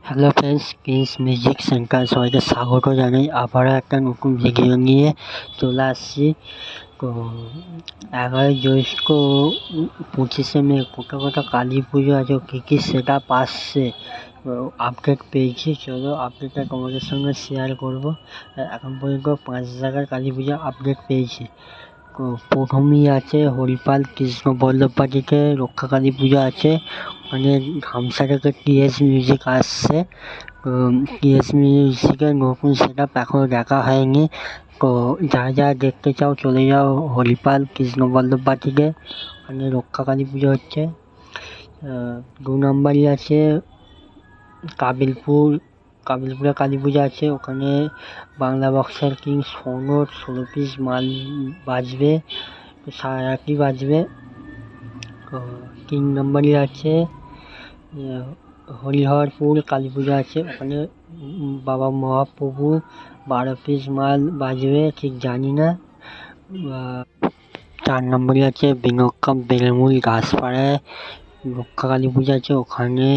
Hello friends, Prince music centre সবাইকে স্বাগত জানাই। আবারও একটা নতুন ভিডিও নিয়ে চলে আসছি। তো 11ই জ্যৈষ্ঠ, 25শে মে কোথাও কালী পুজো আছে, কী কী সেট আপ আসছে আপডেট পেয়েছি। চলো আপডেটটা তোমাদের সঙ্গে শেয়ার করবো। এখন পর্যন্ত 5 জায়গার কালী পুজো আপডেট পেয়েছি। তো প্রথমেই আছে হরিপাল কৃষ্ণ বল্লভবাটিতে রক্ষা কালী পুজো আছে। ওখানে ধামসা থেকে টিএস মিউজিক আসছে। টিএস মিউজিকের নতুন সেট আপ এখনও দেখা হয়নি। তো যারা দেখতে চাও চলে যাও হরিপাল কৃষ্ণ বল্লভবাটিতে, ওখানে রক্ষা কালী পুজো হচ্ছে। 2 নম্বরই আছে কাবিলপুরে কালী পুজো আছে। ওখানে বাংলা বক্সার কিং সনদ 16 পিস মাল বাজবে, 8:30 বাজবে। 3 নম্বরই আছে হরিহরপুর কালী পুজো আছে। ওখানে বাবা মহাপ্রভু 12 পিস মাল বাজবে, ঠিক জানি না। 4 নম্বরই আছে বিনক্কা বেলমুল গাছপাড়ায় রক্ষা কালী পুজো আছে। ওখানে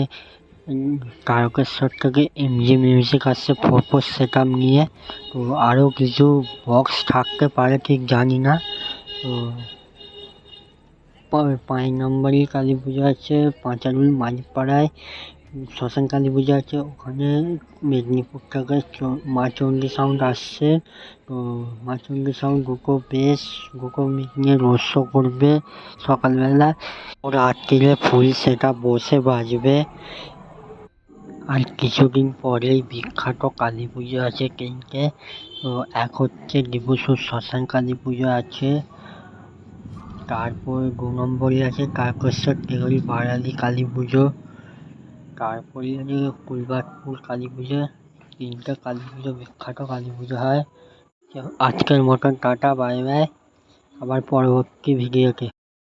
তারকেশ্বর থেকে এমজি মিউজিক আসছে 4 সেট আপ নিয়ে। তো আরও কিছু বক্স থাকতে পারে, ঠিক জানি না। তো 5 নম্বরই কালী পুজো আছে পাঁচালুর মাঝপাড়ায় শ্মশান কালী পুজো আছে। ওখানে মেদিনীপুর থেকে মা চণ্ডী সাউন্ড আসছে। তো মা চণ্ডী সাউন্ড গোকো মিটিংয়ে রোড শো করবে সকালবেলা, ও রাত্রিরে ফুল সেট আপ বসে বাজবে। আর কিছুদিন পরেই বিখ্যাত কালী পুজো আছে 3টে। তো এক হচ্ছে ডিবুসুর শ্মশান কালী পুজো আছে। তারপর 2 নম্বরই আছে তারকেশ্বর তেহরি বারালি কালী পুজো। তারপরে আছে কুলবাটপুর কালী পুজো। 3টে কালী পুজো বিখ্যাত কালী পুজো হয়। আজকের মতন টাটা, বাই বাই, আবার পরবর্তী ভিডিওতে।